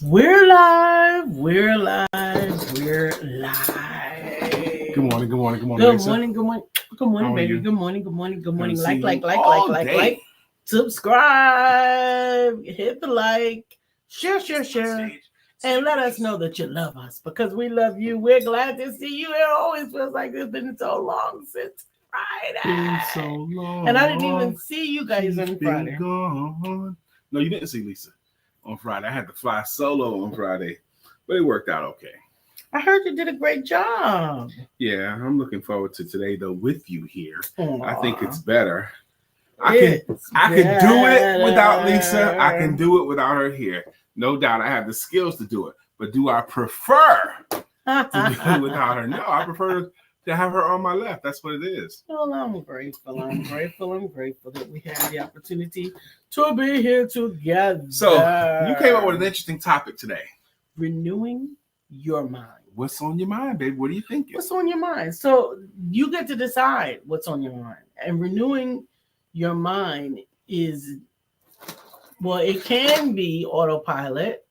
We're live. We're live. We're live. Good morning. Good morning. Good morning. Good Lisa. morning. Good morning. Good morning, How are baby. you? Good morning. Good morning. Good morning. Haven't Like. seen you all day. Subscribe. Hit the like. Share. And let us know that you love us because we love you. We're glad to see you. It always feels like it's been so long since Friday. Been so long. And I didn't even see you guys on Friday. Gone. No, you didn't see Lisa on Friday. I had to fly solo on Friday, but it worked out okay. I heard you did a great job. Yeah, I'm looking forward to today though with you here. Aww. I think it's better. I can do it without Lisa. I can do it without her here. No doubt I have the skills to do it. But do I prefer to do it without her? No, I prefer to have her on my left. That's what it is. Well, I'm grateful. I'm grateful that we had the opportunity to be here together. So you came up with an interesting topic today. Renewing your mind. What's on your mind, baby? What are you thinking? What's on your mind? So you get to decide what's on your mind. And renewing your mind is, well, it can be autopilot,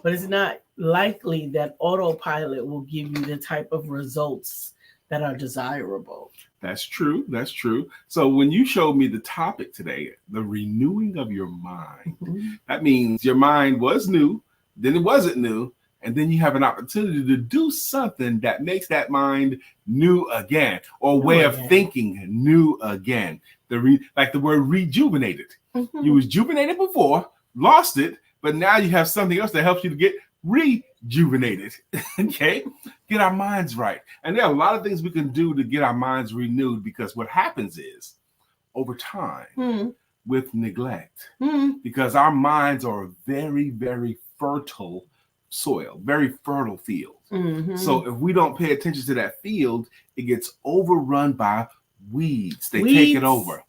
but it's not likely that autopilot will give you the type of results that are desirable. That's true. That's true. So when you showed me the topic today, the renewing of your mind, that means your mind was new, then it wasn't new, and then you have an opportunity to do something that makes that mind new again, or way of thinking new again. Like the word rejuvenated. You was rejuvenated before, lost it, but now you have something else that helps you to get rejuvenated. Okay? Get our minds right. And there are a lot of things we can do to get our minds renewed, because what happens is over time with neglect, because our minds are a very, very fertile soil, very fertile field. So if we don't pay attention to that field, it gets overrun by weeds. They take it over.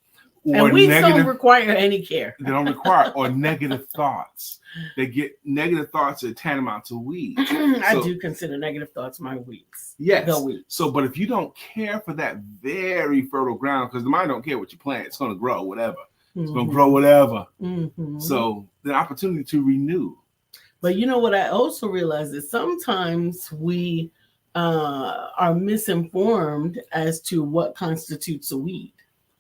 Or and weeds don't require any care. They don't require, or negative thoughts. They get negative thoughts that are tantamount to weeds. I do consider negative thoughts my weeds. Yes. The weeds. So, but if you don't care for that very fertile ground, because the mind don't care what you plant, it's going to grow whatever. It's going to grow whatever. So the opportunity to renew. But you know what I also realize is sometimes we are misinformed as to what constitutes a weed.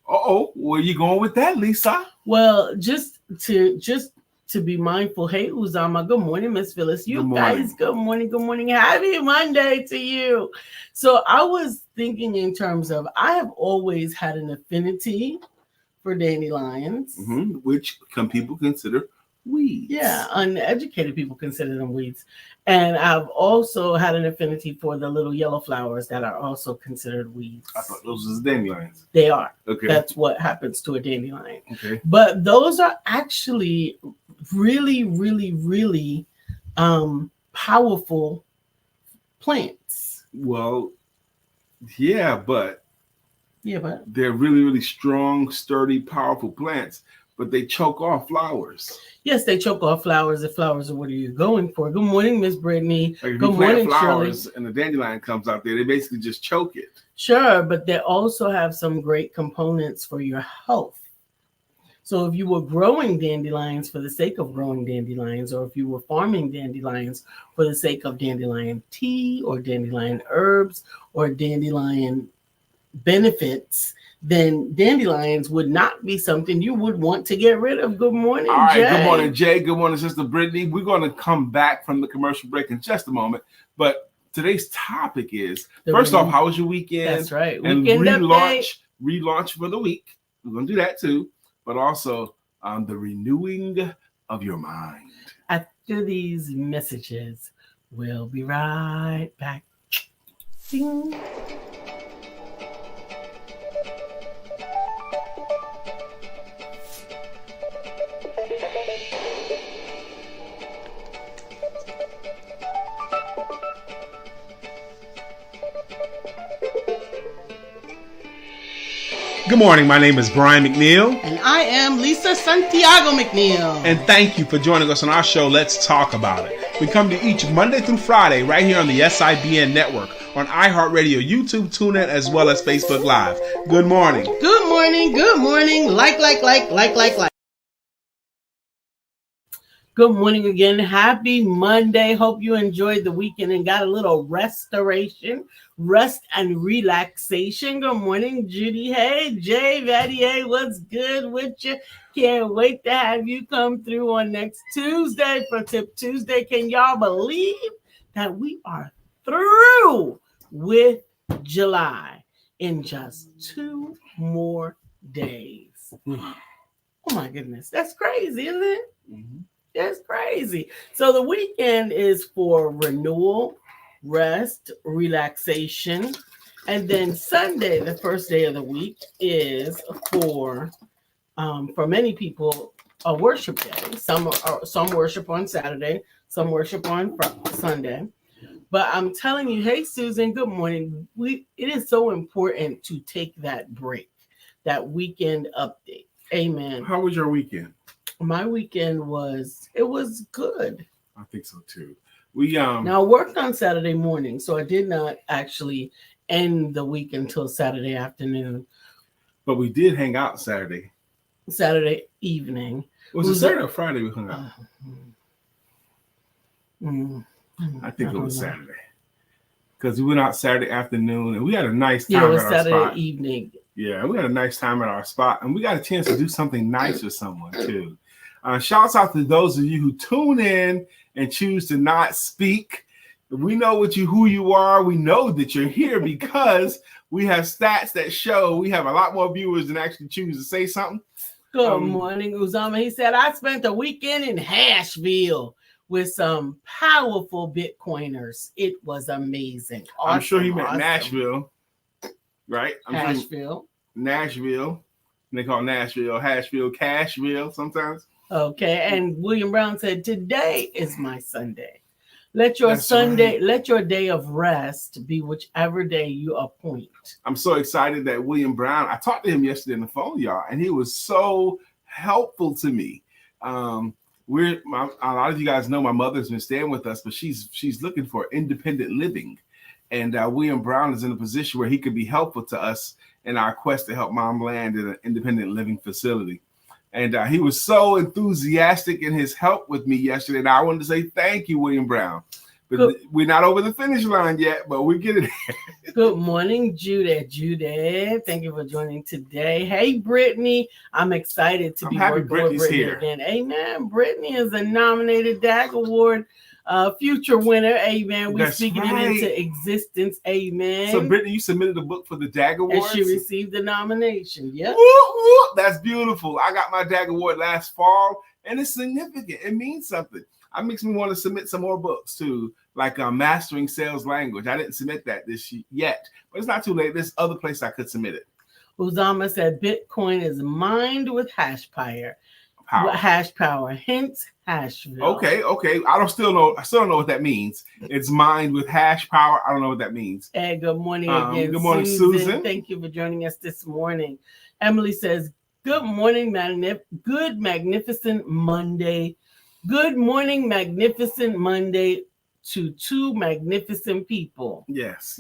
Where you going with that, Lisa? Well, just to be mindful. Hey, Uzama, good morning, Miss Phyllis. You guys, good morning. Happy Monday to you. So I was thinking in terms of, I have always had an affinity for dandelions. Which some people consider weeds. Yeah, uneducated people consider them weeds. And I've also had an affinity for the little yellow flowers that are also considered weeds. I thought those were dandelions. They are. Okay. That's what happens to a dandelion. Okay. But those are actually really, really, really powerful plants. Well, yeah, but they're really, really strong, sturdy, powerful plants. But they choke off flowers. Yes, they choke off flowers. If flowers are what are you going for? Good morning, Miss Brittany. Like if good you plant morning, flowers, Shirley. and the dandelion comes out there, they basically just choke it. Sure, but they also have some great components for your health. So if you were growing dandelions for the sake of growing dandelions, or if you were farming dandelions for the sake of dandelion tea or dandelion herbs or dandelion benefits, then dandelions would not be something you would want to get rid of. Good morning, All right, Jay. Good morning, Jay. Good morning, Sister Brittany. We're going to come back from the commercial break in just a moment. But today's topic is, first off, how was your weekend? That's right. And relaunch for the week. We're going to do that too. But also the renewing of your mind. After these messages, we'll be right back. Ding. Good morning. My name is Brian McNeill. And I am Lisa Santiago McNeill. And thank you for joining us on our show, Let's Talk About It. We come to each Monday through Friday right here on the SIBN network, on iHeartRadio, YouTube, TuneIn, as well as Facebook Live. Good morning. Good morning. Good morning. Like. Good morning again. Happy Monday. Hope you enjoyed the weekend and got a little restoration, rest, and relaxation. Good morning, Judy. Hey, Jay, Vadier, what's good with you? Can't wait to have you come through on next Tuesday for Tip Tuesday. Can y'all believe that we are through with July in just 2 more days? Oh my goodness. That's crazy, isn't it? Mm-hmm. That's crazy. So the weekend is for renewal, rest, relaxation. And then Sunday, the first day of the week, is for many people, a worship day. Some worship on Saturday, some worship on Sunday. But I'm telling you, hey, Susan, good morning. It is so important to take that break, that weekend update. Amen. How was your weekend? My weekend was good. I think so too. We Now I worked on Saturday morning, so I did not actually end the week until Saturday afternoon. But we did hang out Saturday Evening. Was it Saturday or Friday we hung out? I think it was Saturday. Because we went out Saturday afternoon and we had a nice time at our Saturday spot. Evening. Yeah, we had a nice time at our spot and we got a chance to do something nice with someone too. Shouts out to those of you who tune in and choose to not speak. We know who you are. We know that you're here because we have stats that show we have a lot more viewers than actually choose to say something. Good morning, Uzama. He said, I spent the weekend in Asheville with some powerful Bitcoiners. It was amazing. Awesome, I'm sure he meant Nashville, right? Nashville. Nashville. They call Nashville, Hashville, Cashville sometimes. Okay, and William Brown said, today is my Sunday. Let your let your day of rest be whichever day you appoint. I'm so excited that William Brown, I talked to him yesterday on the phone, y'all, and he was so helpful to me. A lot of you guys know my mother's been staying with us, but she's looking for independent living. And William Brown is in a position where he could be helpful to us in our quest to help mom land in an independent living facility. And he was so enthusiastic in his help with me yesterday. And I wanted to say thank you, William Brown. But we're not over the finish line yet, but we get it. Good morning, Judith. Thank you for joining today. Hey, Brittany. I'm excited to be working with Brittany here again. Amen. Brittany is a nominated DAG Award future winner. Amen. We're speaking it into existence. Amen. So, Brittany, you submitted a book for the DAG Awards? And she received the nomination. Yep. That's beautiful. I got my DAG Award last fall, and it's significant. It means something. It makes me want to submit some more books too, like Mastering Sales Language. I didn't submit that this yet, but it's not too late. There's other place I could submit it. Uzama said Bitcoin is mined with hash power. Hence Hashville. Okay. I still don't know what that means. It's mined with hash power. I don't know what that means. Hey, good morning again. Good morning, Susan. Thank you for joining us this morning. Emily says, good morning, good magnificent Monday. Good morning, magnificent Monday to two magnificent people. Yes.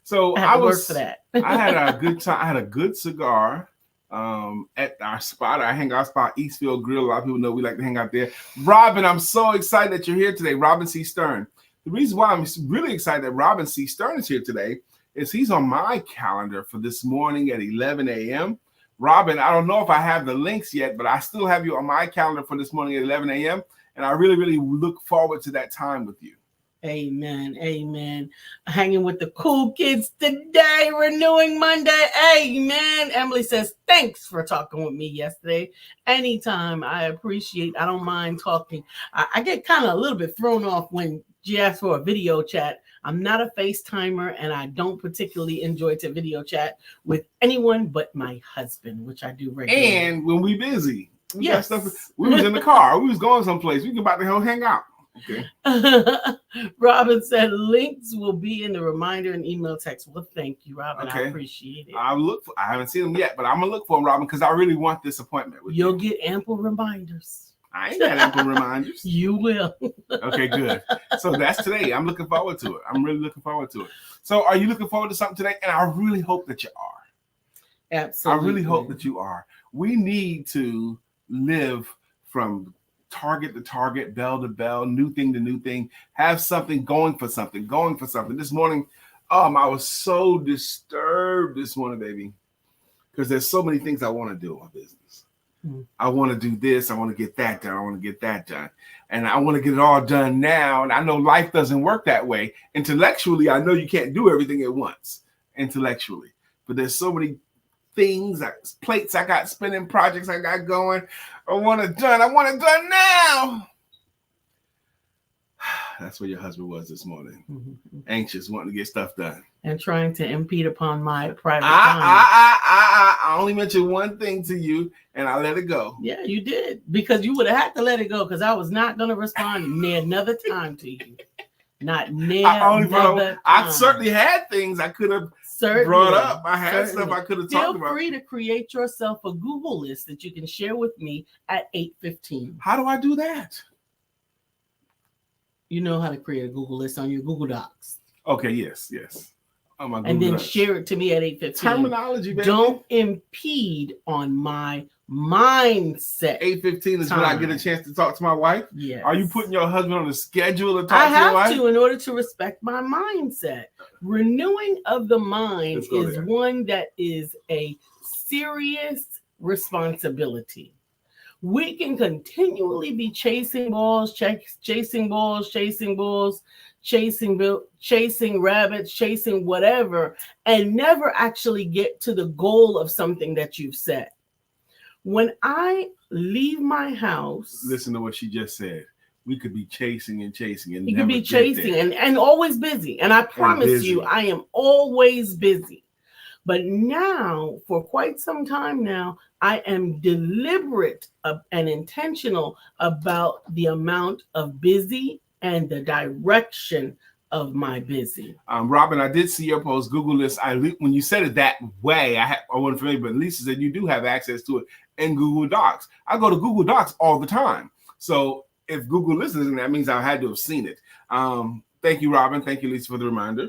So I work for that. I had a good time. I had a good cigar at our spot, our hangout spot, Eastfield Grill. A lot of people know we like to hang out there. Robin, I'm so excited that you're here today. Robin C. Stern. The reason why I'm really excited that Robin C. Stern is here today is he's on my calendar for this morning at 11 a.m. Robin, I don't know if I have the links yet, but I still have you on my calendar for this morning at 11 a.m. And I really, really look forward to that time with you. Amen. Hanging with the cool kids today, renewing Monday. Amen. Emily says, thanks for talking with me yesterday. Anytime. I don't mind talking. I get kind of a little bit thrown off when you ask for a video chat. I'm not a FaceTimer, and I don't particularly enjoy to video chat with anyone but my husband, which I do regularly. And when we busy. We was in the car. We was going someplace. We can about to go hang out. Okay. Robin said links will be in the reminder and email text. Well, thank you, Robin. Okay. I appreciate it. I haven't seen them yet, but I'm gonna look for them, Robin, because I really want this appointment with you. You'll get ample reminders. I ain't got ample reminders. You will. Okay, good. So that's today. I'm looking forward to it. I'm really looking forward to it. So are you looking forward to something today? And I really hope that you are. Absolutely. I really hope that you are. We need to live from target to target, bell to bell, new thing to new thing. Have something going for something. This morning, I was so disturbed this morning, baby, because there's so many things I want to do in my business. I want to do this. I want to get that done. I want to get that done. And I want to get it all done now. And I know life doesn't work that way. Intellectually, I know you can't do everything at once intellectually. But there's so many things, plates I got spinning, projects I got going. I want it done now. That's where your husband was this morning. Anxious, wanting to get stuff done. And trying to impede upon my private time. I only mentioned one thing to you, and I let it go. Yeah, you did. Because you would have had to let it go, because I was not going to respond near another time to you. Not near another time. I certainly had things I could have brought up. I had stuff I could have talked about. Feel free to create yourself a Google list that you can share with me at 8:15. How do I do that? You know how to create a Google list on your Google Docs. Okay, yes. On my Google and then Docs. Share it to me at 8:15. Terminology, baby. Don't impede on my mindset. 8:15 is when I get a chance to talk to my wife? Yes. Are you putting your husband on the schedule to talk to your wife? I have to in order to respect my mindset. Renewing of the mind is one that is a serious responsibility. We can continually be chasing rabbits, chasing whatever, and never actually get to the goal of something that you've set. When I leave my house, listen to what she just said. We could be chasing and you could be chasing and always busy. And I promise you, I am always busy. But now, for quite some time now, I am deliberate and intentional about the amount of busy and the direction of my busy. Robin, I did see your post, Google list. When you said it that way, I wasn't familiar, but Lisa said you do have access to it in Google Docs. I go to Google Docs all the time. So if Google listens, that means I had to have seen it. Thank you, Robin. Thank you, Lisa, for the reminder.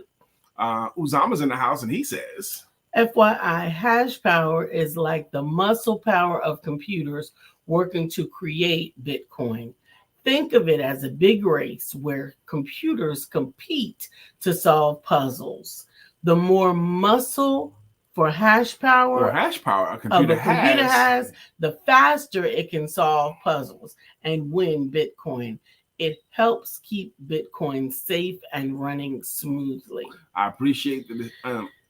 Uzama's in the house, and he says, FYI, hash power is like the muscle power of computers working to create Bitcoin. Think of it as a big race where computers compete to solve puzzles. The more muscle for hash power a computer has, the faster it can solve puzzles and win Bitcoin. It helps keep Bitcoin safe and running smoothly. I appreciate the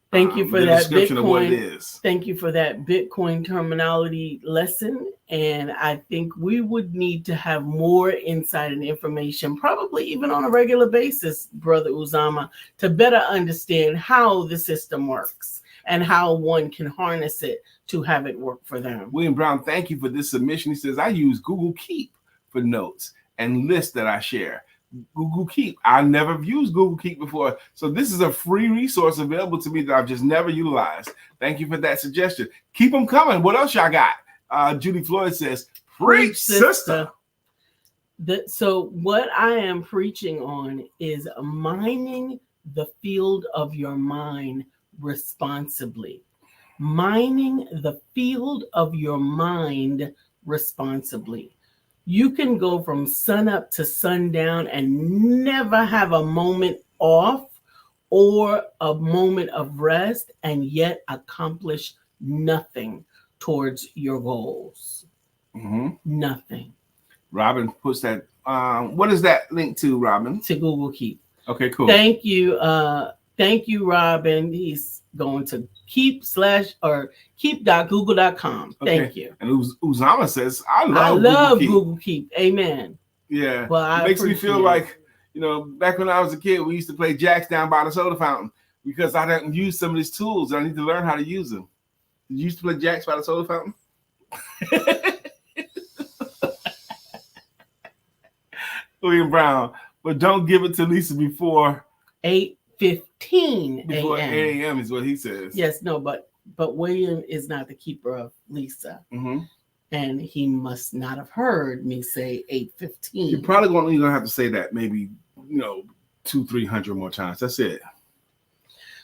Thank you for that description Bitcoin. Of what it is. Thank you for that Bitcoin terminology lesson. And I think we would need to have more insight and information, probably even on a regular basis, Brother Uzama, to better understand how the system works and how one can harness it to have it work for them. William Brown, thank you for this submission. He says, I use Google Keep for notes and lists that I share. Google Keep. I never used Google Keep before. So this is a free resource available to me that I've just never utilized. Thank you for that suggestion. Keep them coming. What else y'all got? Judy Floyd says, preach, sister. So what I am preaching on is mining the field of your mind responsibly. Mining the field of your mind responsibly. You can go from sun up to sundown and never have a moment off or a moment of rest and yet accomplish nothing towards your goals. Nothing. Robin puts that. What is that link to, Robin? To Google Keep. Okay, cool. Thank you. Thank you, Robin. He's going to keep.google.com. Thank you. And Uzama says, I love Google Keep. Amen. Yeah. Well, it makes me feel like, back when I was a kid, we used to play jacks down by the soda fountain because I didn't use some of these tools. I need to learn how to use them. Did you used to play jacks by the soda fountain? William Brown, but don't give it to Lisa before 8:15 before a.m. 8 a.m. is what he says. Yes, no, but William is not the keeper of Lisa. And he must not have heard me say 8:15. You're probably going to have to say that maybe, 200-300 more times. That's it.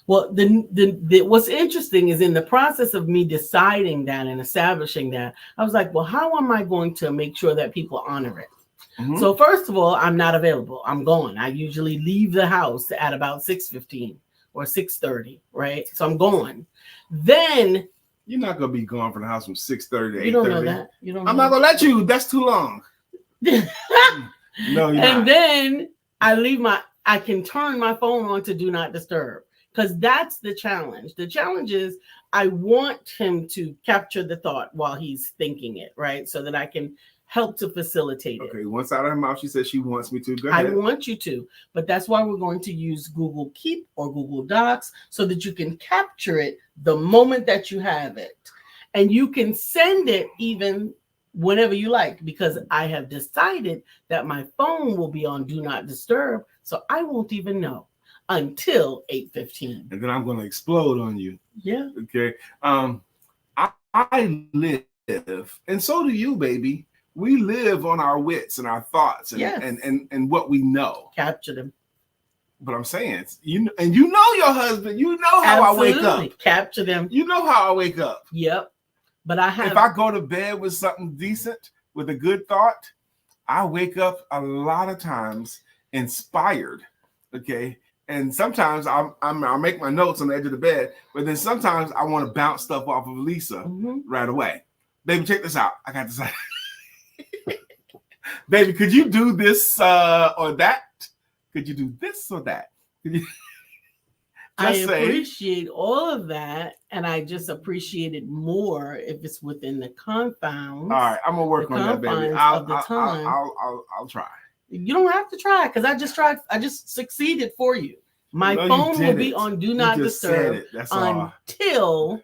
Well, what's interesting is in the process of me deciding that and establishing that, I was like, well, how am I going to make sure that people honor it? Mm-hmm. So first of all, I'm not available. I'm gone. I usually leave the house at about 6:15 or 6:30, right? So I'm gone. Then you're not gonna be gone from the house from 6:30 to 8:30. You don't know that. You don't. I'm not gonna let you. That's too long. No, you're not. And then I can turn my phone on to do not disturb, because that's the challenge. The challenge is I want him to capture the thought while he's thinking it, right? So that I can help to facilitate it. Okay, one side of her mouth, she says she wants me to. Go ahead. I want you to, but that's why we're going to use Google Keep or Google Docs so that you can capture it the moment that you have it. And you can send it even whenever you like, because I have decided that my phone will be on Do Not Disturb, so I won't even know until 8:15. And then I'm going to explode on you. Yeah. Okay. I live, and so do you, baby. We live on our wits and our thoughts and, yes. and what we know. Capture them. But I'm saying, you know your husband. You know how Absolutely. I wake up. Capture them. You know how I wake up. Yep. But if I go to bed with something decent, with a good thought, I wake up a lot of times inspired. Okay. And sometimes I'll make my notes on the edge of the bed, but then sometimes I want to bounce stuff off of Lisa right away. Baby, check this out. I got this. Baby, could you do this or that? Could you do this or that? I appreciate all of that, and I just appreciate it more if it's within the confines. All right, I'm gonna work on that, baby. I'll try. You don't have to try, because I just tried. I just succeeded for you. My phone will be on Do Not Disturb until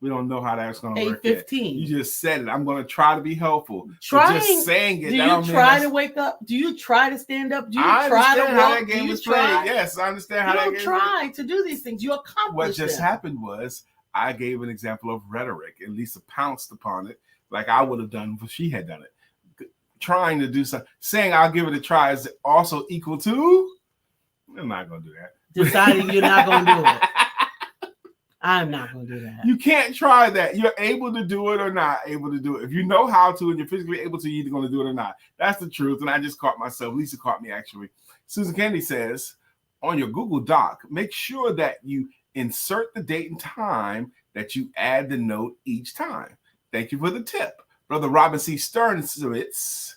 we don't know how that's going to work. 8:15. You just said it. I'm going to try to be helpful. Just saying it. Do you try to wake up? Do you try to stand up? Do you try to walk? How that game is played. Yes, I understand how that game is played. You don't try to do these things. You accomplish What just happened was I gave an example of rhetoric, and Lisa pounced upon it like I would have done if she had done it. Trying to do something, saying I'll give it a try is also equal to, I'm not going to do that. Deciding you're not going to do it. I'm not going to do that. You can't try that. You're able to do it or not able to do it. If you know how to and you're physically able to, you're either going to do it or not. That's the truth. And I just caught myself. Lisa caught me, actually. Susan Kennedy says, on your Google Doc, make sure that you insert the date and time that you add the note each time. Thank you for the tip. Brother Robin C. Sternwitz,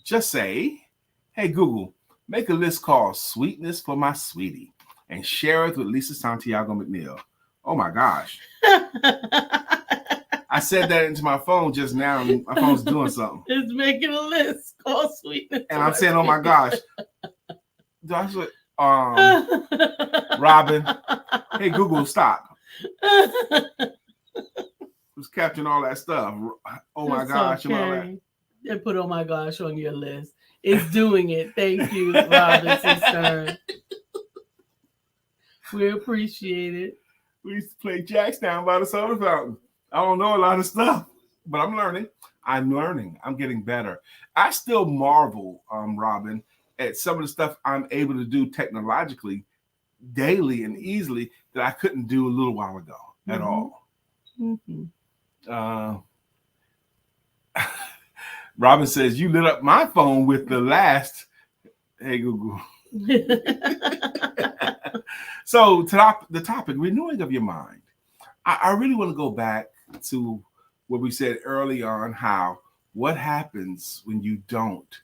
just say, hey, Google, make a list called Sweetness for My Sweetie and share it with Lisa Santiago McNeill. Oh, my gosh. I said that into my phone just now, and my phone's doing something. It's making a list called Sweetness. And I'm saying, oh, my gosh. Robin, hey, Google, stop. Was capturing all that stuff. Oh my gosh. Okay. And all that. They put oh my gosh on your list. It's doing it. Thank you, Robinson Stern. We appreciate it. We used to play jacks down by the soda fountain. I don't know a lot of stuff, but I'm learning. I'm getting better. I still marvel, Robin, at some of the stuff I'm able to do technologically daily and easily that I couldn't do a little while ago at all. Mm-hmm. Robin says, you lit up my phone with the last, hey, Google. So the topic, renewing of your mind. I really want to go back to what we said early on, what happens when you don't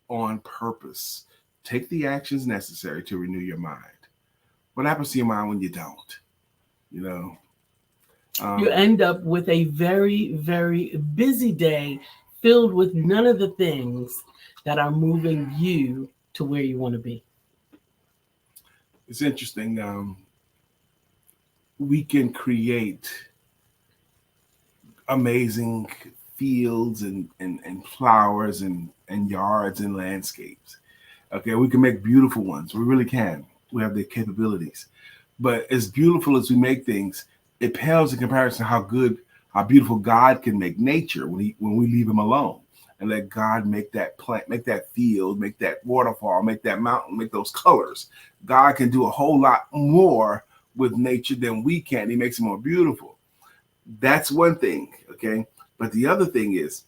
on purpose take the actions necessary to renew your mind. What happens to your mind when you don't? You end up with a very, very busy day filled with none of the things that are moving you to where you want to be. It's interesting. We can create amazing fields and flowers and yards and landscapes. Okay, we can make beautiful ones. We really can. We have the capabilities. But as beautiful as we make things, it pales in comparison to how beautiful God can make nature when we leave him alone and let God make that plant, make that field, make that waterfall, make that mountain, make those colors. God can do a whole lot more with nature than we can. He makes it more beautiful. That's one thing, okay? But the other thing is,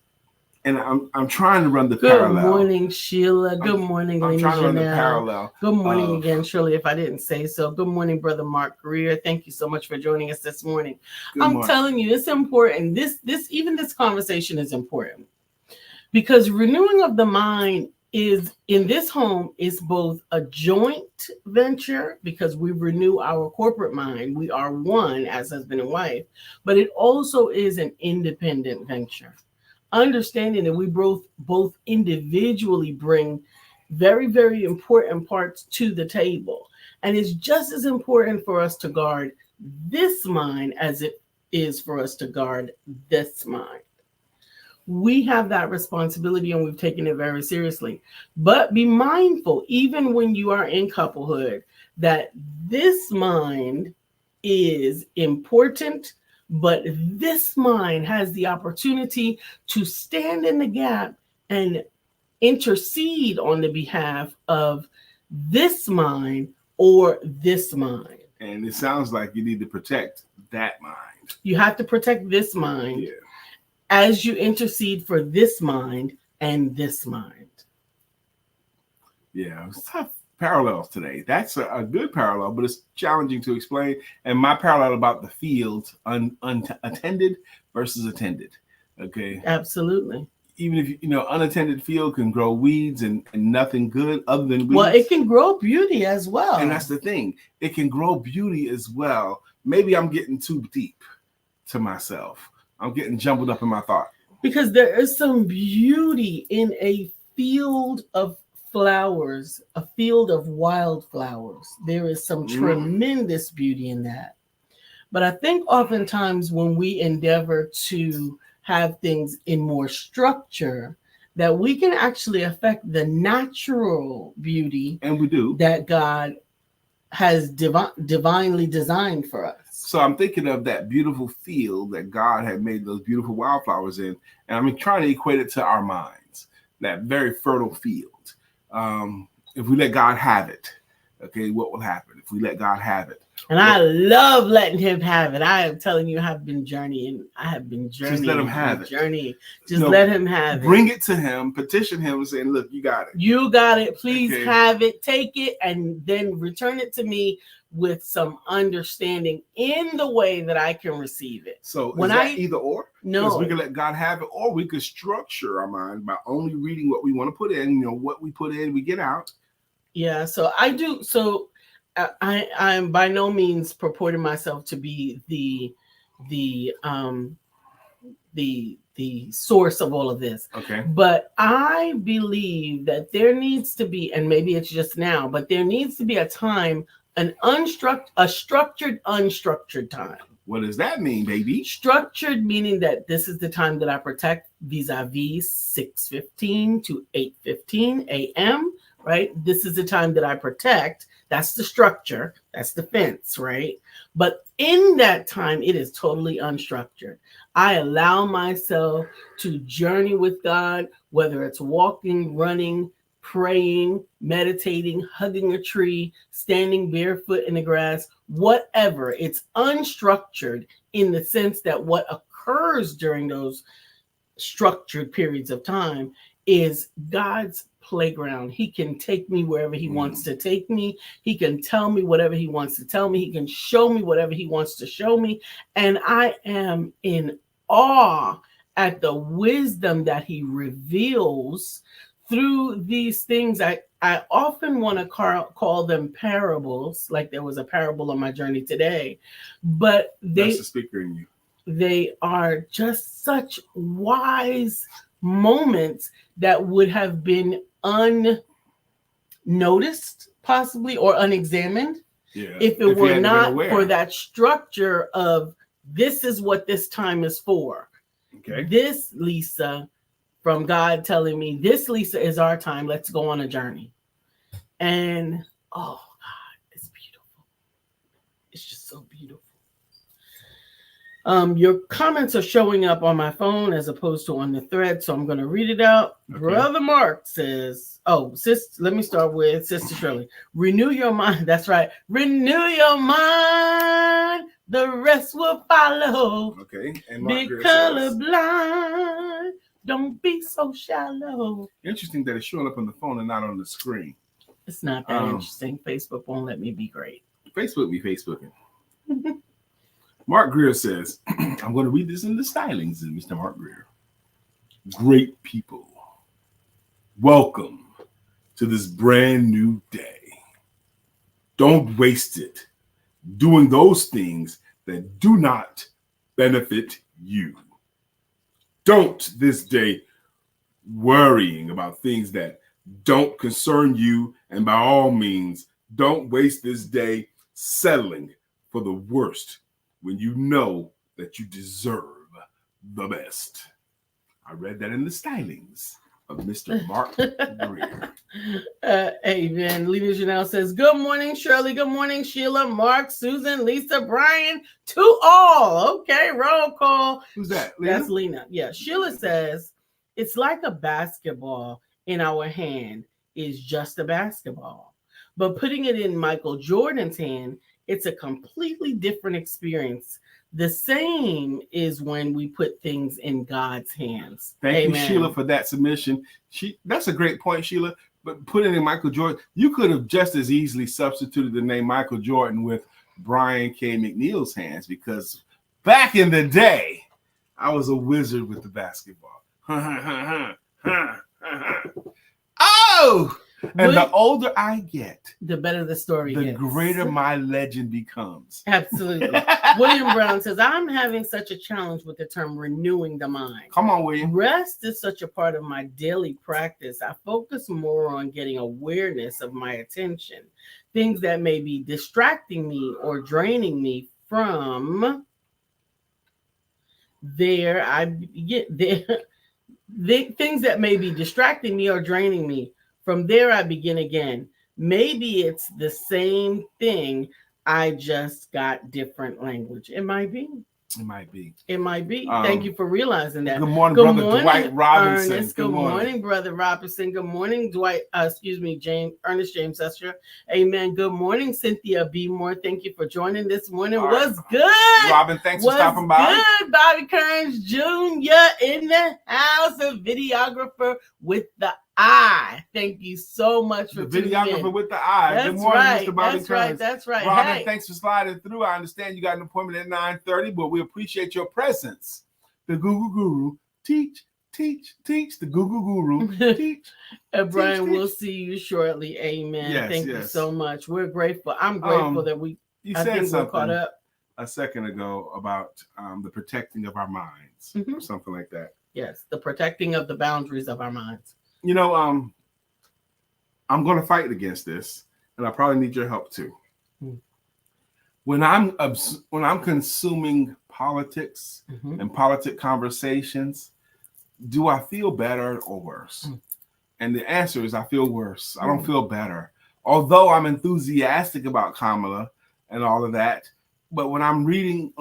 and I'm trying to run the parallel. Good morning, Sheila. Good morning, I'm Lady trying to run the Janelle. parallel. Good morning again, Shirley, if I didn't say so. Good morning, Brother Mark Greer. Thank you so much for joining us this morning. I'm telling you, it's important. This conversation is important because renewing of the mind is in this home is both a joint venture because we renew our corporate mind. We are one as husband and wife, but it also is an independent venture. Understanding that we both individually bring very, very important parts to the table. And it's just as important for us to guard this mind as it is for us to guard this mind. We have that responsibility and we've taken it very seriously. But be mindful, even when you are in couplehood, that this mind is important, but this mind has the opportunity to stand in the gap and intercede on the behalf of this mind or this mind. And it sounds like you need to protect that mind. You have to protect this mind as you intercede for this mind and this mind. Yeah, it's tough parallels today. That's a good parallel, but it's challenging to explain. And my parallel about the field, unattended versus attended. Okay. Absolutely. Even if unattended field can grow weeds and nothing good other than weeds. Well, it can grow beauty as well. And that's the thing. It can grow beauty as well. Maybe I'm getting too deep to myself. I'm getting jumbled up in my thought. Because there is some beauty in a field of flowers, a field of wildflowers. There is some tremendous beauty in that. But I think oftentimes when we endeavor to have things in more structure, that we can actually affect the natural beauty, and we do, that God has divinely designed for us. So I'm thinking of that beautiful field that God had made those beautiful wildflowers in, and I'm trying to equate it to our minds, that very fertile field. If we let God have it, okay, what will happen if we let God have it? And I love letting him have it. I am telling you, I have been journeying. Just let him have it. Just let him have it. Bring it to him, petition him and saying, look, you got it. You got it. Please have it. Take it and then return it to me with some understanding in the way that I can receive it. So is that either or? No. Because we can let God have it, or we could structure our mind by only reading what we want to put in. What we put in, we get out. Yeah, so I do. So I'm by no means purporting myself to be the source of all of this. Okay. But I believe that there needs to be, and maybe it's just now, but there needs to be a time, a structured, unstructured time. What does that mean, baby? Structured meaning that this is the time that I protect vis-a-vis 6:15 to 8:15 a.m., right? This is the time that I protect. That's the structure. That's the fence, right? But in that time, it is totally unstructured. I allow myself to journey with God, whether it's walking, running, praying, meditating, hugging a tree, standing barefoot in the grass, whatever. It's unstructured in the sense that what occurs during those structured periods of time is God's playground. He can take me wherever he wants to take me. He can tell me whatever he wants to tell me. He can show me whatever he wants to show me. And I am in awe at the wisdom that he reveals through these things. I often want to call them parables, like there was a parable on my journey today, but that's the speaker in you. They are just such wise moments that would have been unnoticed, possibly, or unexamined, if it were not for that structure of this is what this time is for. Okay. This, Lisa, from God telling me, this, Lisa, is our time. Let's go on a journey. And, oh, God, it's beautiful. It's just so beautiful. Your comments are showing up on my phone as opposed to on the thread, so I'm going to read it out. Okay. Brother Mark says, let me start with Sister Shirley. Renew your mind. That's right. Renew your mind. The rest will follow. Okay. And Be colorblind. Don't be so shallow. Interesting that it's showing up on the phone and not on the screen. It's not that interesting. Facebook won't let me be great. Facebook be Facebooking. Mark Greer says, I'm going to read this in the stylings of Mr. Mark Greer. Great people, welcome to this brand new day. Don't waste it doing those things that do not benefit you. Don't this day worrying about things that don't concern you, and by all means, don't waste this day settling for the worst when you know that you deserve the best. I read that in the stylings of Mr. Mark Greer. Amen. Lena Janelle says, good morning, Shirley. Good morning, Sheila, Mark, Susan, Lisa, Brian, to all. Okay, roll call. Who's that? Lena? That's Lena. Yeah. Sheila says, it's like a basketball in our hand is just a basketball. But putting it in Michael Jordan's hand, it's a completely different experience. The same is when we put things in God's hands. Thank you, Sheila, for that submission. That's a great point, Sheila. But putting in Michael Jordan, you could have just as easily substituted the name Michael Jordan with Brian K. McNeill's hands, because back in the day, I was a wizard with the basketball. Oh! And the older I get, the better the story the gets. greater my legend becomes. Absolutely. William Brown says, I'm having such a challenge with the term renewing the mind. Come on, William. Rest is such a part of my daily practice. I focus more on getting awareness of my attention, things that may be distracting me or draining me from things that may be distracting me or draining me. From there, I begin again. Maybe it's the same thing. I just got different language. It might be. It might be. It might be. Thank you for realizing that. Good morning, Brother Dwight Robinson. Ernest. Good morning, Brother Robinson. Good morning, Ernest James Sestra. Amen. Good morning, Cynthia B. Moore. Thank you for joining this morning. All What's right. good? Robin, thanks for stopping by. Good, Bobby Kearns Jr. in the house, a videographer with the eye. Thank you so much for the videographer with the eye. That's Good morning, right. Mr. Bobby That's Kearns. right. That's right. Robin, hey. Thanks for sliding through. I understand you got an appointment at 9:30, but we appreciate your presence. The Google Guru, teach. The Google Guru, teach. Brian, we'll see you shortly. Amen. Yes, Thank you so much. We're grateful. I'm grateful that you said something caught up a second ago about the protecting of our minds, or something like that. Yes, the protecting of the boundaries of our minds. You know, I'm going to fight against this, and I probably need your help too. When I'm consuming politics and politic conversations, do I feel better or worse? And the answer is I feel worse. I don't feel better. Although I'm enthusiastic about Kamala and all of that, but when I'm reading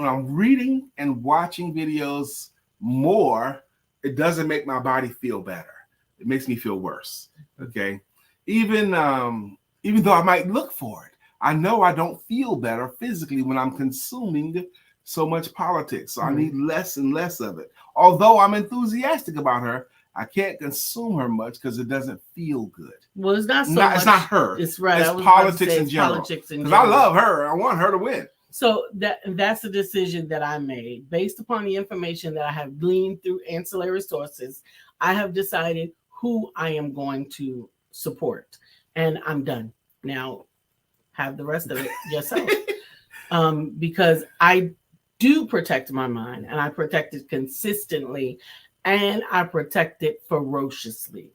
and watching videos more, it doesn't make my body feel better. It makes me feel worse. Okay. Even though I might look for it, I know I don't feel better physically when I'm consuming so much politics. So I need less and less of it. Although I'm enthusiastic about her, I can't consume her much because it doesn't feel good. Well, it's not It's not her. It's right. It's politics in general. Because I love her. I want her to win. So that's a decision that I made based upon the information that I have gleaned through ancillary sources. I have decided who I am going to support, and I'm done. Now, have the rest of it yourself. Because I do protect my mind, and I protect it consistently, and I protect it ferociously.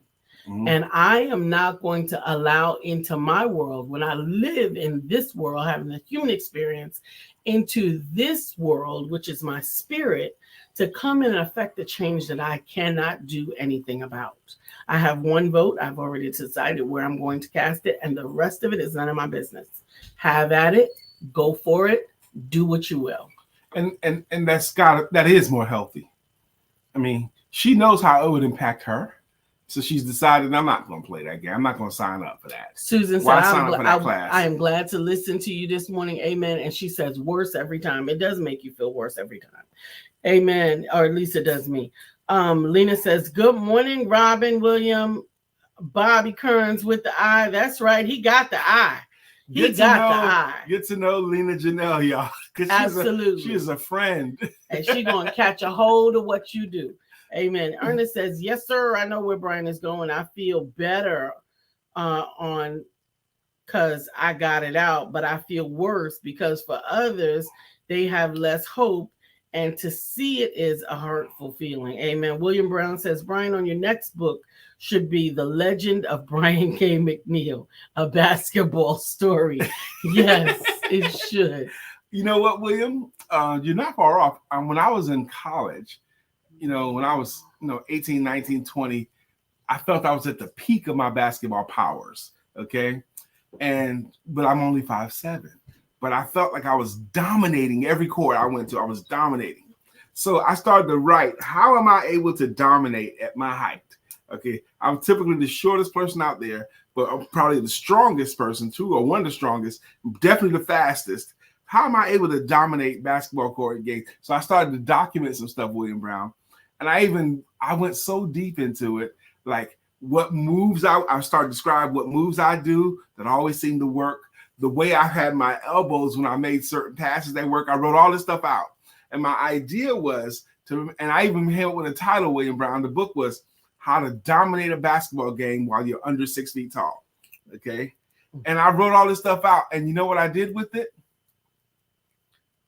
And I am not going to allow into my world, when I live in this world, having a human experience, into this world, which is my spirit, to come in and affect the change that I cannot do anything about. I have one vote. I've already decided where I'm going to cast it, and the rest of it is none of my business. Have at it. Go for it. Do what you will. And that is more healthy. I mean, she knows how it would impact her. So she's decided, I'm not going to play that game. I'm not going to sign up for that. Susan Why said, sign up for that class? I am glad to listen to you this morning. Amen. And she says, worse every time. It does make you feel worse every time. Amen. Or at least it does me. Lena says, good morning, Robin, William, Bobby Kearns with the eye. That's right. He got the eye. Get to know Lena Janelle, y'all. Absolutely. She is a friend. And she's going to catch a hold of what you do. Amen. Ernest says, yes, sir. I know where Brian is going. I feel better on because I got it out, but I feel worse because for others, they have less hope. And to see it is a hurtful feeling. Amen. William Brown says, Brian, on your next book should be The Legend of Brian K. McNeill, a basketball story. Yes, it should. You know what, William? You're not far off. When I was in college, when I was, 18, 19, 20, I felt I was at the peak of my basketball powers. Okay. But I'm only 5'7". But I felt like I was dominating every court I went to. I was dominating. So I started to write, how am I able to dominate at my height? Okay. I'm typically the shortest person out there, but I'm probably the strongest person too, or one of the strongest, definitely the fastest. How am I able to dominate basketball court games? So I started to document some stuff, William Brown. And I went so deep into it, like what moves I started to describe what moves I do that always seem to work. The way I had my elbows when I made certain passes that work. I wrote all this stuff out. And my idea was and I even held with a title, William Brown. The book was How to Dominate a Basketball Game While You're Under 6 feet tall. Okay. And I wrote all this stuff out. And you know what I did with it?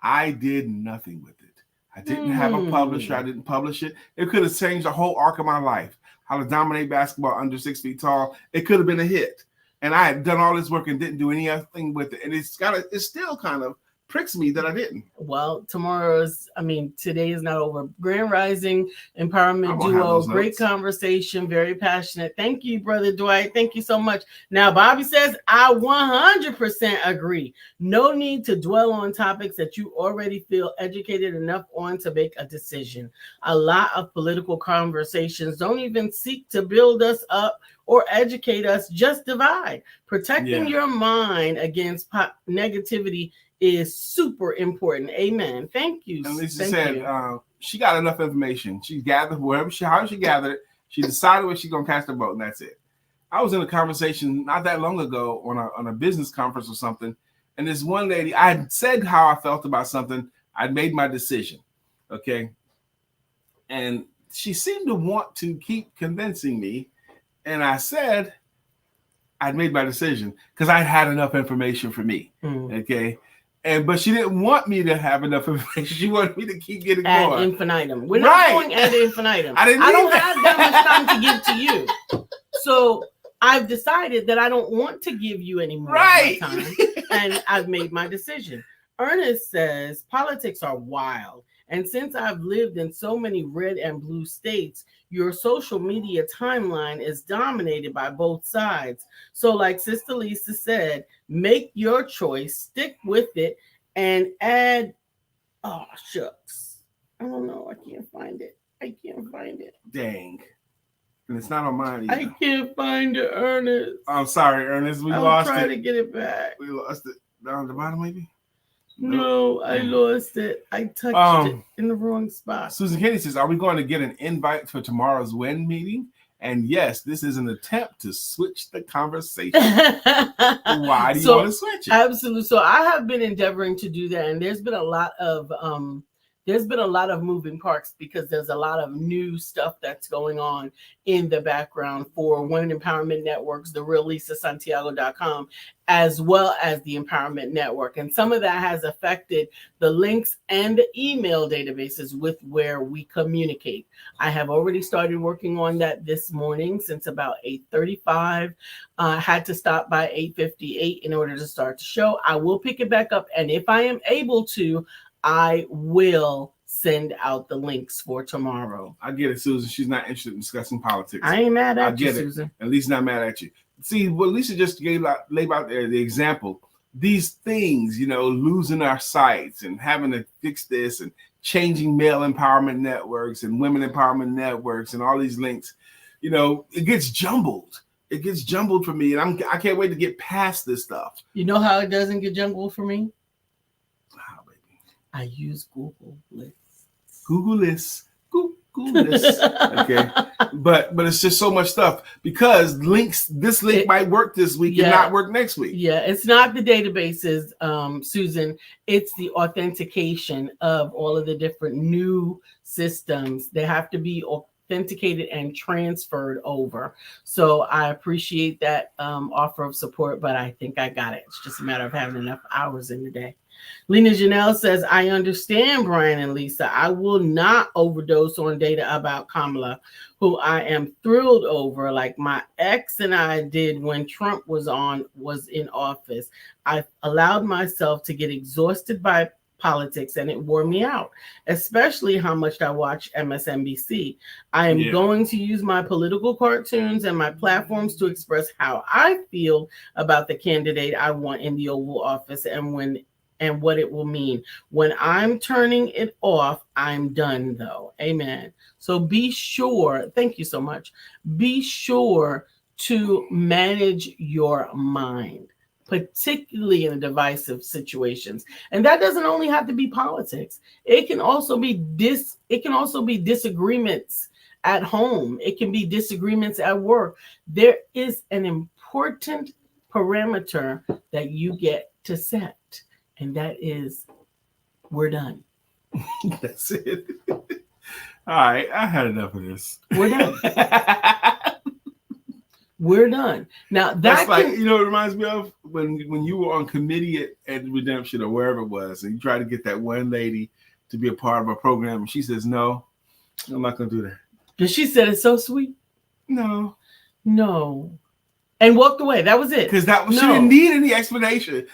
I did nothing with it. I didn't have a publisher. I didn't publish it. It could have changed the whole arc of my life. How to dominate basketball under 6 feet tall. It could have been a hit. And I had done all this work and didn't do anything with it. And it still kind of pricks me that I didn't. Well, today is not over. Grand Rising Empowerment Duo, great conversation, very passionate. Thank you, Brother Dwight. Thank you so much. Now, Bobby says, I 100% agree. No need to dwell on topics that you already feel educated enough on to make a decision. A lot of political conversations don't even seek to build us up or educate us, just divide. Protecting your mind against negativity is super important. Amen. Thank you. And Lisa said she got enough information. She gathered how she gathered it. She decided where she's gonna cast her vote, and that's it. I was in a conversation not that long ago on a business conference or something, and this one lady, I had said how I felt about something. I'd made my decision. Okay. And she seemed to want to keep convincing me. And I said, I'd made my decision because I had enough information for me. Okay. But she didn't want me to have enough information. She wanted me to keep getting ad going. Infinitum. We're not going ad infinitum. I don't have that much time to give to you. So I've decided that I don't want to give you any more time. And I've made my decision. Ernest says, politics are wild. And since I've lived in so many red and blue states, your social media timeline is dominated by both sides. So like Sister Lisa said, make your choice, stick with it, and add, oh, shucks. I don't know. I can't find it. Dang. And it's not on mine either. I can't find it, Ernest. I'm sorry, Ernest. We lost it. I'll try to get it back. We lost it. Down at the bottom, maybe? No, I lost it. I touched it in the wrong spot. Susan Katie says, are we going to get an invite for tomorrow's WIN meeting? And yes, this is an attempt to switch the conversation. Why do you want to switch it? Absolutely. So I have been endeavoring to do that. And there's been a lot of moving parts because there's a lot of new stuff that's going on in the background for Women Empowerment Networks, the real Lisa Santiago.com, as well as the Empowerment Network. And some of that has affected the links and the email databases with where we communicate. I have already started working on that this morning since about 8:35. Had to stop by 8:58 in order to start the show. I will pick it back up. And if I am able to, I will send out the links for tomorrow. I get it, Susan. She's not interested in discussing politics. I ain't mad at you, Susan. At least not mad at you. See, what Lisa just laid out there, the example these things, losing our sights and having to fix this and changing male empowerment networks and women empowerment networks and all these links, it gets jumbled. It gets jumbled for me, and I can't wait to get past this stuff. You know how it doesn't get jumbled for me? How, baby? I use Google Lists. Google Lists. Google Lists. Okay. But it's just so much stuff because this link might work this week and not work next week. Yeah, it's not the databases, Susan. It's the authentication of all of the different new systems. They have to be authenticated and transferred over. So I appreciate that offer of support, but I think I got it. It's just a matter of having enough hours in the day. Lena Janelle says, I understand, Brian and Lisa. I will not overdose on data about Kamala, who I am thrilled over, like my ex and I did when Trump was in office. I allowed myself to get exhausted by politics and it wore me out, especially how much I watch MSNBC. I am going to use my political cartoons and my platforms to express how I feel about the candidate I want in the Oval Office and what it will mean. When I'm turning it off, I'm done though. Amen. So be sure, thank you so much. Be sure to manage your mind, particularly in divisive situations. And that doesn't only have to be politics. It can also be disagreements at home. It can be disagreements at work. There is an important parameter that you get to set. And that is, we're done. That's it. All right, I had enough of this. We're done. We're done. Now that's like, it reminds me of when you were on committee at Redemption or wherever it was, and you tried to get that one lady to be a part of a program, and she says, "No, I'm not going to do that." Because she said it's so sweet. No, and walked away. That was it. Because she didn't need any explanation.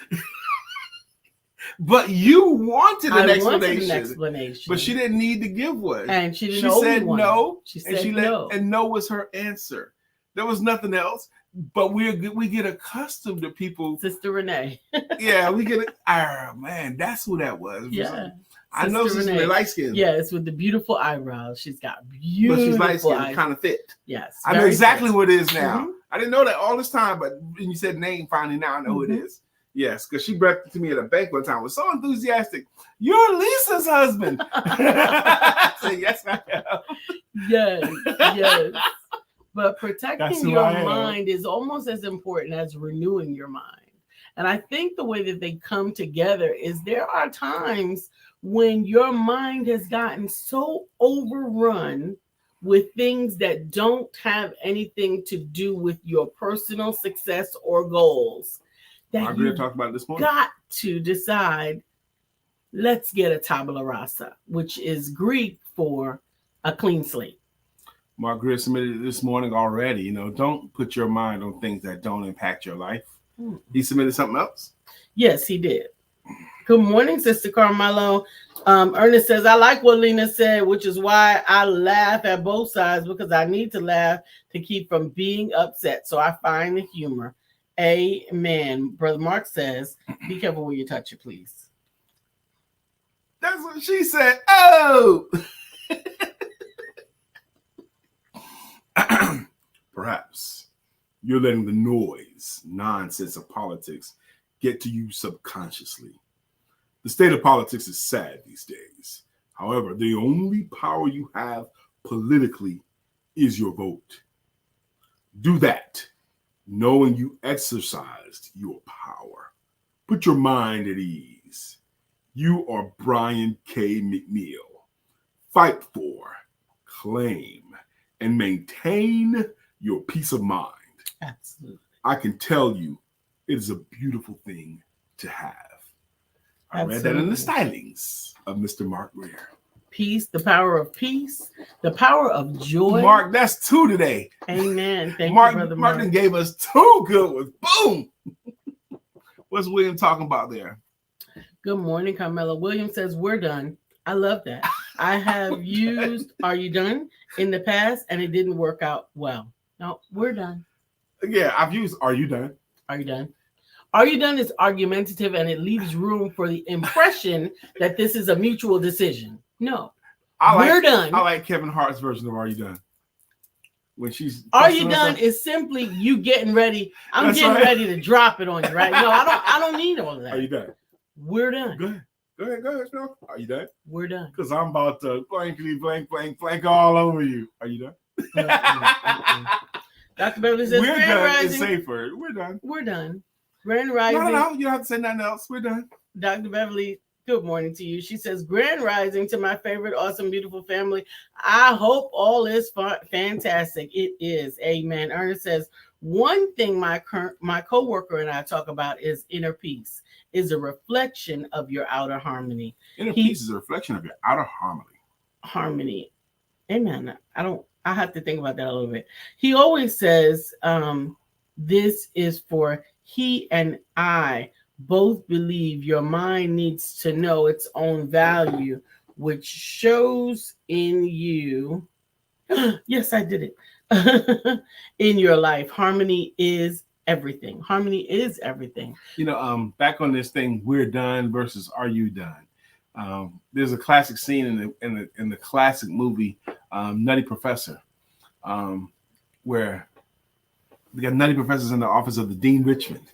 But you wanted an explanation. But she didn't need to give one. And she didn't. She said no. She said no. And no was her answer. There was nothing else. But we get accustomed to people. Sister Renee. Yeah, we get it. Oh man, that's who that was. Yeah. I know she's really light skinned. Yeah, it's with the beautiful eyebrows. She's got beautiful. But she's light skinned, kind of fit. Yes. I know exactly what it is now. Mm-hmm. I didn't know that all this time, but when you said name, finally now I know who it is. Yes, because she brought it to me at a bank one time. Was so enthusiastic. You're Lisa's husband. I said, yes, I am. Yes. But protecting your mind is almost as important as renewing your mind. And I think the way that they come together is there are times when your mind has gotten so overrun with things that don't have anything to do with your personal success or goals. Margaret talked about it this morning. Got to decide, let's get a tabula rasa, which is Greek for a clean slate. Margaret submitted it this morning already. Don't put your mind on things that don't impact your life. He submitted something else? Yes, he did. Good morning, Sister Carmelo. Ernest says, I like what Lena said, which is why I laugh at both sides, because I need to laugh to keep from being upset. So I find the humor. Amen. Brother Mark says, be careful where you touch it, please. That's what she said. Oh! Perhaps you're letting the nonsense of politics get to you subconsciously. The state of politics is sad these days. However, the only power you have politically is your vote. Do that, knowing you exercised your power. Put your mind at ease. You are Brian K. McNeill. Fight for, claim, and maintain your peace of mind. Absolutely. I can tell you it is a beautiful thing to have. I read that in the stylings of Mr. Mark Greer. Peace, the power of peace, the power of joy. Mark, that's 2 today. Amen. Thank Mark, you, Brother Mark. Mark gave us 2 good ones. Boom. What's William talking about there? Good morning, Carmela. William says, we're done. I love that. I have used Are You Done in the past, and it didn't work out well. No, we're done. Yeah, I've used Are You Done? Are you done? Are you done is argumentative, and it leaves room for the impression that this is a mutual decision. No. We're done. I like Kevin Hart's version of Are You Done? When she's Are you done is simply you getting ready. I'm getting ready to drop it on you, right? No, I don't need all of that. Are you done? We're done. Go ahead, Phil. Are you done? We're done. Because I'm about to blankety blank all over you. Are you done? Dr. Beverly says, we're Grand done. Rising. It's safer. We're done. We're done. Grand Rising. No. You don't have to say nothing else. We're done. Dr. Beverly, good morning to you. She says, Grand Rising to my favorite, awesome, beautiful family. I hope all is fantastic. It is. Amen. Ernest says, one thing my coworker and I talk about is inner peace, is a reflection of your outer harmony. Inner peace is a reflection of your outer harmony. Amen. I have to think about that a little bit. He always says, this is for he and I both believe your mind needs to know its own value, which shows in you. Yes, I did it. In your life. Harmony is everything. Harmony is everything. Back on this thing, we're done versus are you done? There's a classic scene in the classic movie Nutty Professor, where they got Nutty Professor's in the office of the Dean Richmond,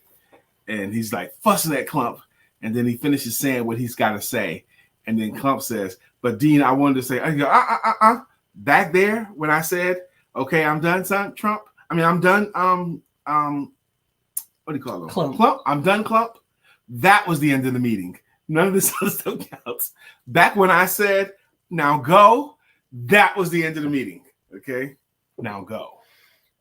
and he's like fussing at Clump, and then he finishes saying what he's got to say, and then Clump says, "But Dean, I wanted to say, back there when I said, okay, I'm done, son, Trump. I mean, I'm done. What do you call him? Clump. I'm done, Clump. That was the end of the meeting. None of this other stuff counts. Back when I said, now go, that was the end of the meeting. Okay, now go."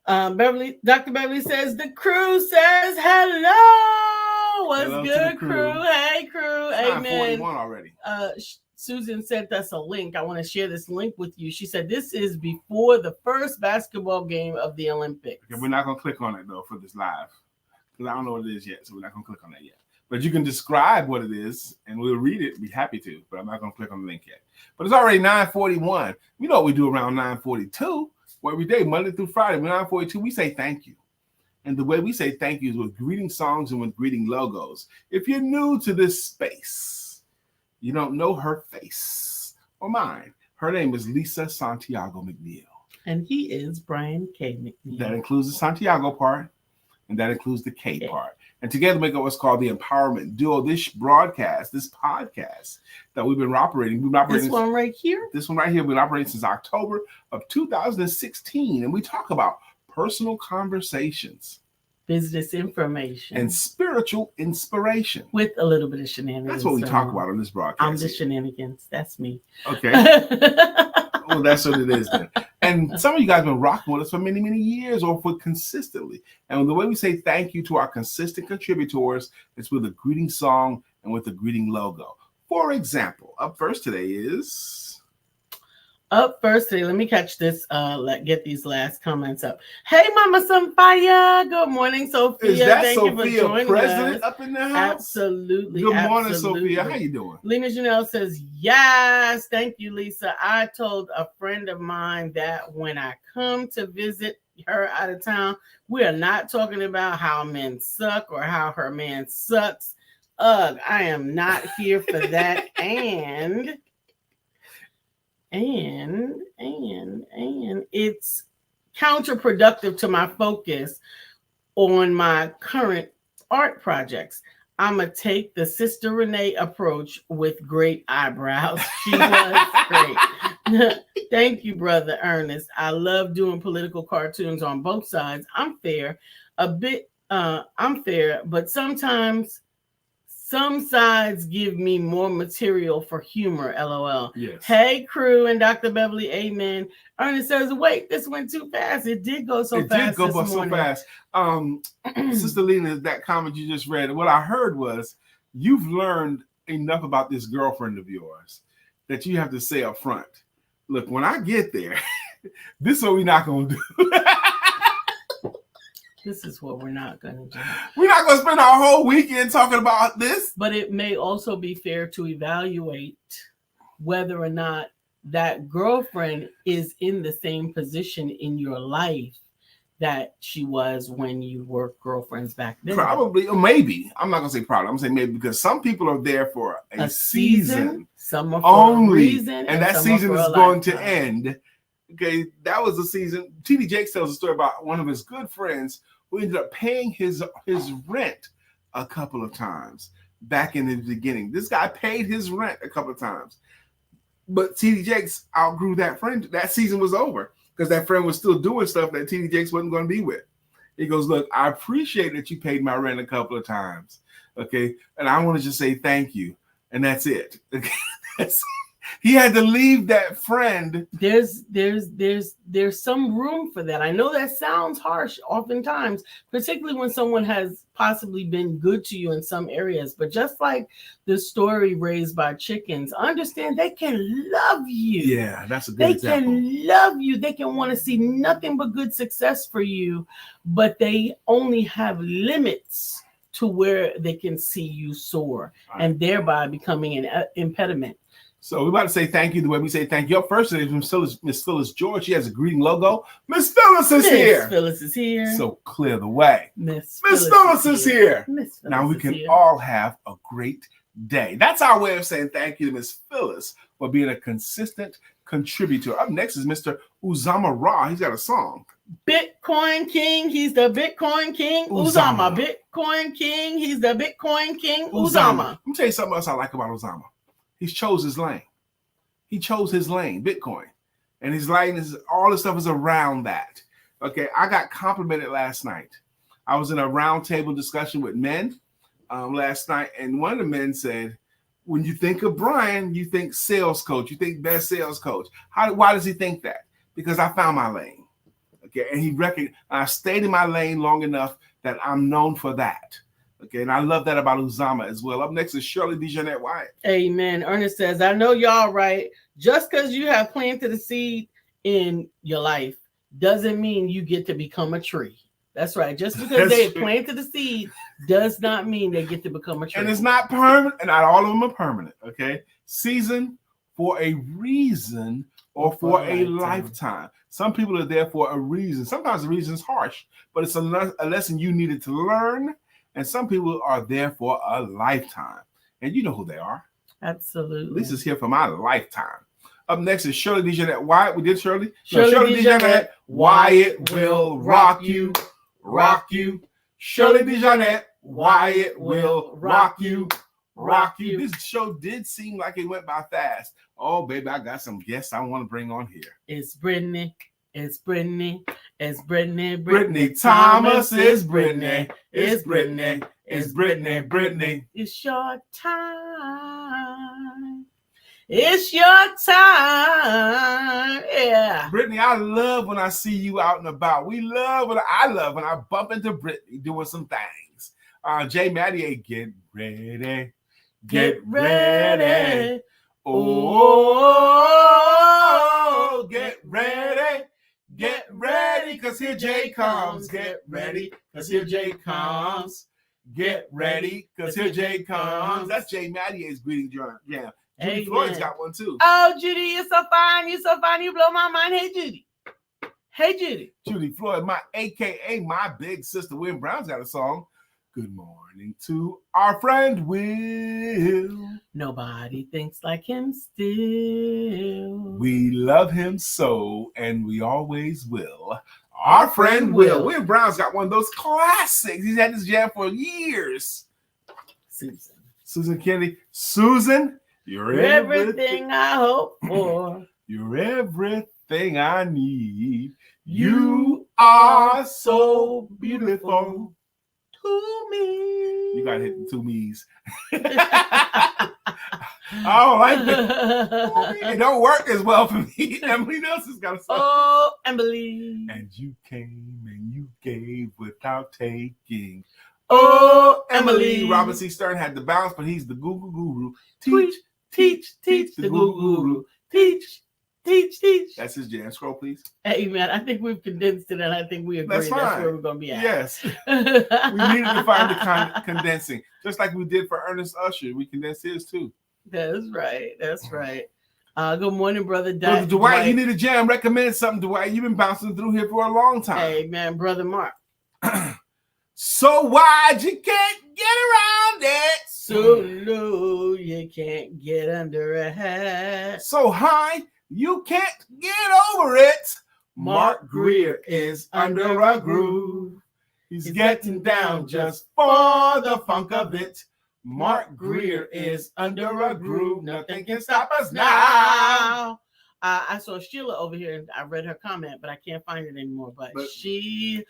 Dr. Beverly says, the crew says hello. What's hello good, crew? Hey, crew. Amen. 41 already. Susan sent us a link. I want to share this link with you. She said this is before the first basketball game of the Olympics. Okay, we're not going to click on it, though, for this live, because I don't know what it is yet, so we're not going to click on that yet. But you can describe what it is, and we'll read it. Be happy to, but I'm not going to click on the link yet. But it's already 9:41. You know what we do around 9:42. Well, every day, Monday through Friday, when 9:42, we say thank you. And the way we say thank you is with greeting songs and with greeting logos. If you're new to this space, you don't know her face or mine. Her name is Lisa Santiago McNeill. And he is Brian K. McNeill. That includes the Santiago part, and that includes the K part. And together make up what's called the Empowerment Duo. This broadcast, this podcast that we've been operating. This one right here? This one right here. We've been operating since October of 2016. And we talk about personal conversations, business information, and spiritual inspiration. With a little bit of shenanigans. That's what we talk about on this broadcast. I'm the shenanigans. That's me. Okay. Well, that's what it is then. And some of you guys have been rocking with us for many, many years or for consistently. And the way we say thank you to our consistent contributors is with a greeting song and with a greeting logo. For example, up first today, let me catch this. Get these last comments up. Hey, Mama Sophia. Good morning, Sophia. Is that Thank Sophia, you for joining President us. Up in the house? Absolutely. Good morning, Sophia. How you doing? Lena Janelle says, yes. Thank you, Lisa. I told a friend of mine that when I come to visit her out of town, we are not talking about how men suck or how her man sucks. Ugh, I am not here for that. And it's counterproductive to my focus on my current art projects. I'm going to take the Sister Renee approach with great eyebrows. She was great. Thank you, Brother Ernest. I love doing political cartoons on both sides. I'm fair, but sometimes some sides give me more material for humor, LOL. Yes. Hey, crew and Dr. Beverly, amen. Ernest says, wait, this went too fast. It did go so fast. It did go so fast. Sister Lena, that comment you just read, what I heard was you've learned enough about this girlfriend of yours that you have to say up front, look, when I get there, this is what we're not going to do. This is what we're not going to do. We're not going to spend our whole weekend talking about this. But it may also be fair to evaluate whether or not that girlfriend is in the same position in your life that she was when you were girlfriends back then. Probably, or maybe. I'm not gonna say probably. I'm gonna say maybe, because some people are there for a season, some are for only, a reason, and that season is going to end. Okay, that was the season. T.D. Jakes tells a story about one of his good friends who ended up paying his rent a couple of times back in the beginning. This guy paid his rent a couple of times, but T.D. Jakes outgrew that friend. That season was over because that friend was still doing stuff that T.D. Jakes wasn't going to be with. He goes, look, I appreciate that you paid my rent a couple of times, okay, and I want to just say thank you, and that's it. Okay, he had to leave that friend. There's some room for that. I know that sounds harsh oftentimes, particularly when someone has possibly been good to you in some areas. But just like the story Raised by Chickens, understand they can love you. Yeah, that's a good example. They can love you. They can want to see nothing but good success for you, but they only have limits to where they can see you soar, and thereby becoming an impediment. So we're about to say thank you the way we say thank you. Up first is Miss Phyllis George. She has a greeting logo. Miss Phyllis is here. Miss Phyllis is here. So clear the way. Miss Phyllis is here. Miss Phyllis now we can here. all have a great day. That's our way of saying thank you to Miss Phyllis for being a consistent contributor. Up next is Mr. Uzama Ra. He's got a song. Bitcoin King, he's the Bitcoin King. Uzama. Bitcoin King, he's the Bitcoin King. Uzama. Let me tell you something else I like about Uzama. He chose his lane. He chose his lane, Bitcoin. And his lane is, all the stuff is around that. Okay, I got complimented last night. I was in a roundtable discussion with men last night, and one of the men said, when you think of Brian, you think sales coach, you think best sales coach. Why does he think that? Because I found my lane. Okay, and he reckoned I stayed in my lane long enough that I'm known for that. Okay, and I love that about Uzama as well. Up next is Shirley DeJeanette Wyatt. Amen. Ernest says, I know y'all right. Just because you have planted a seed in your life doesn't mean you get to become a tree. That's right. Just because they planted a seed does not mean they get to become a tree. And it's not permanent, and not all of them are permanent. Okay, season for a reason or for a lifetime. Some people are there for a reason. Sometimes the reason is harsh, but it's a lesson you needed to learn. And some people are there for a lifetime. And you know who they are. Absolutely. Lisa's here for my lifetime. Up next is Shirley DeJeanette Wyatt. We did Shirley? Shirley DeJeanette Wyatt will rock you, rock you. Shirley DeJeanette Wyatt will rock you, rock you. This show did seem like it went by fast. Oh, baby, I got some guests I want to bring on here. It's Brittany. It's Brittany. It's Brittany. Brittany Thomas is Brittany. It's Brittany. It's Brittany. Brittany. It's your time. It's your time. Yeah. Brittany, I love when I see you out and about. I love when I bump into Brittany doing some things. Jay Mattier, get ready. Get ready. Oh, get ready. Get ready, because here Jay comes. Get ready, because here Jay comes. Get ready, because here Jay comes. That's Jay Mattier's greeting jam. Judy Floyd's got one too. Oh, Judy, you're so fine. You're so fine. You blow my mind. Hey, Judy. Hey, Judy. Judy Floyd, my AKA my big sister. William Brown's got a song. Good morning to our friend Will. Nobody thinks like him still. We love him so, and we always will. Our friend Will. William Brown's got one of those classics. He's had this jam for years. Susan Kennedy. Susan, you're everything I hope for. You're everything I need. You are so beautiful. To me. You gotta hit the two me's. I don't like that. It don't work as well for me. Emily Nelson's got a song. Oh, Emily. And you came and you gave without taking. Oh, Emily. Robert C. Stern had the bounce, but he's the Google guru. Teach the Google guru. Teach. That's his jam. Scroll, please. Hey, man, I think we've condensed it, and I think we agree that's where we're going to be at. Yes. We needed to find the condensing. Just like we did for Ernest Usher. We condensed his, too. That's right. That's right. Good morning, Brother Brother Dwight, you need a jam. Recommend something, Dwight. You've been bouncing through here for a long time. Hey, man, Brother Mark. So wide you can't get around it. So low you can't get under a hat. So high you can't get over it. Mark Greer is under a groove. He's getting down just for the funk of it. Mark Greer is under a groove. Nothing can stop us now. I saw Sheila over here, and I read her comment, but I can't find it anymore. But Sheila,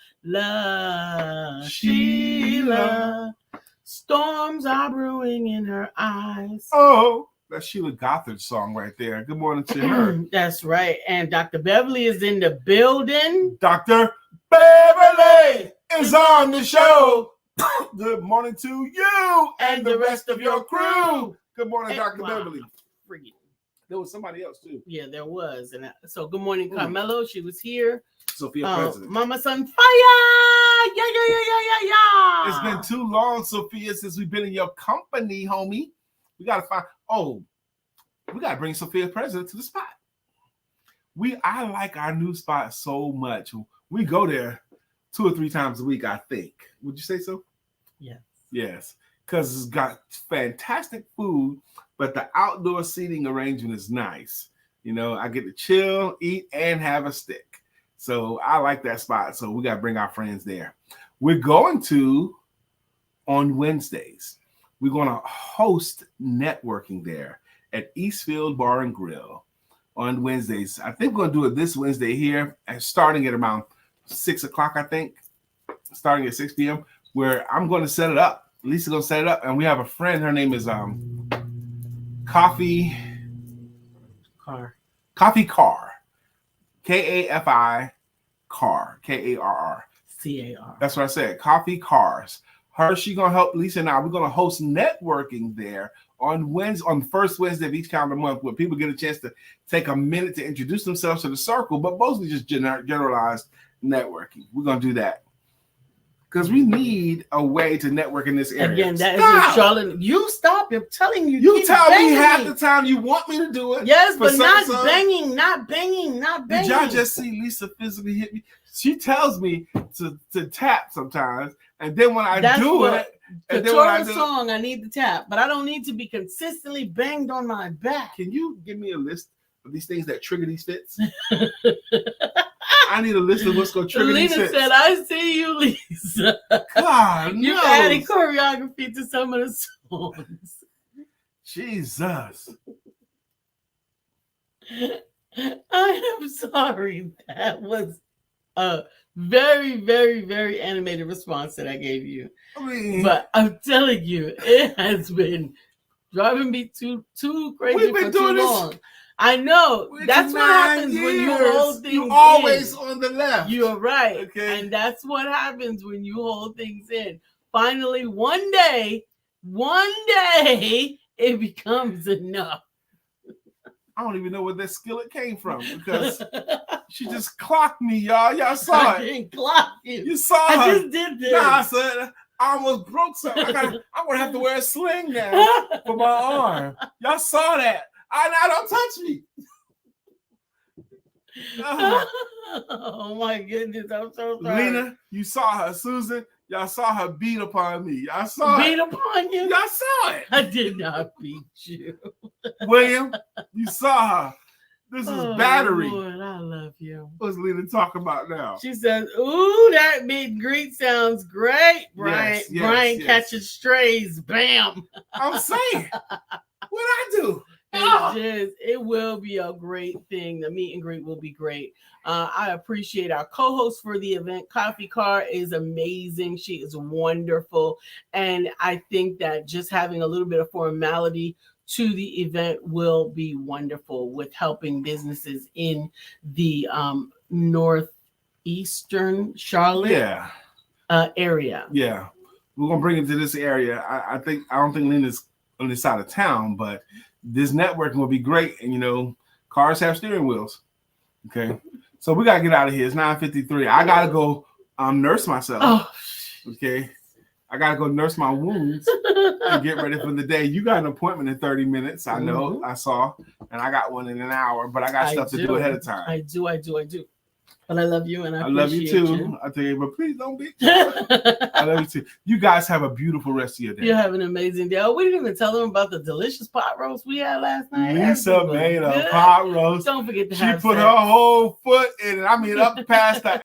storms are brewing in her eyes. Oh, that's Sheila Gothard's song right there. Good morning to her. That's right. And Dr. Beverly is in the building. Dr. Beverly is on the show. Good morning to you and the rest of your crew. Good morning, Dr. Beverly. Freaking. There was somebody else too. Yeah, there was. And so good morning, Carmelo. She was here. Sophia President. Mama Sun Fire. Yeah. It's been too long, Sophia, since we've been in your company, homie. We gotta bring Sophia President to the spot. I like our new spot so much. We go there 2 or 3 times a week, I think. Would you say so? Yeah. Yes. Because it's got fantastic food, but the outdoor seating arrangement is nice. You know, I get to chill, eat, and have a stick. So I like that spot. So we got to bring our friends there. We're going to, on Wednesdays, we're going to host networking there at Eastfield Bar and Grill on Wednesdays. I think we're going to do it this Wednesday here, and starting at around 6 o'clock, I think, starting at 6 p.m., where I'm going to set it up. Lisa's going to set it up, and we have a friend. Her name is Coffee Car. K-A-F-I Car. K-A-R-R. C-A-R. That's what I said. Coffee Cars. She's going to help Lisa and I. We're going to host networking there on the first Wednesday of each calendar month, where people get a chance to take a minute to introduce themselves to the circle, but mostly just generalized networking. We're going to do that because we need a way to network in this area. Again, that is in Charlotte. You stop. I'm telling you. You tell me half the time you want me to do it. Yes, but not banging. Did y'all just see Lisa physically hit me? She tells me to tap sometimes, and then when I do it, and then when I do song, I need the tap, but I don't need to be consistently banged on my back. Can you give me a list of these things that trigger these fits? I need a list of what's going to trigger these fits. Lena said, "I see you, Lisa." God, you added choreography to some of the songs. Jesus. I am sorry. That was a very, very, very animated response that I gave you. But I'm telling you, it has been driving me too crazy for too long. I know. That's what happens when you hold things in. You're always on the left. You're right. Okay. And that's what happens when you hold things in. Finally, one day, it becomes enough. I don't even know where that skillet came from because she just clocked me, y'all. Y'all saw it. I didn't clock you. You saw her. I just did this. Nah, son. I almost broke something. I'm going to have to wear a sling now for my arm. Y'all saw that. Now don't touch me. Oh my goodness. I'm so sorry. Lena, you saw her. Susan, y'all saw her beat upon me. Y'all saw it. Beat upon you? Y'all saw it. I did not beat you. William, you saw her. This is battery. Lord, I love you. What's Lena talking about now? She says, ooh, that meet and greet sounds great, Brian. Yes, Brian catches strays. Bam. I'm saying. What'd I do? It will be a great thing. The meet and greet will be great. I appreciate our co-host for the event. Coffee Car is amazing. She is wonderful. And I think that just having a little bit of formality to the event will be wonderful with helping businesses in the northeastern Charlotte area. Yeah. We're going to bring it to this area. I don't think Lena's on this side of town, but this networking will be great. And, cars have steering wheels. Okay. So we got to get out of here. It's 9:53. I got to go nurse myself. Oh. Okay. I got to go nurse my wounds. and get ready for the day. You got an appointment in 30 minutes. I know, Mhm. I saw, and I got one in an hour, but I got stuff to do ahead of time. I do. But I love you, and I love you appreciate too. you. I tell you, but please don't be. I love you too. You guys have a beautiful rest of your day. You have an amazing day. Oh, we didn't even tell them about the delicious pot roast we had last night. Lisa made a pot roast. Don't forget to She have put sex. her whole foot in it. I mean, up past the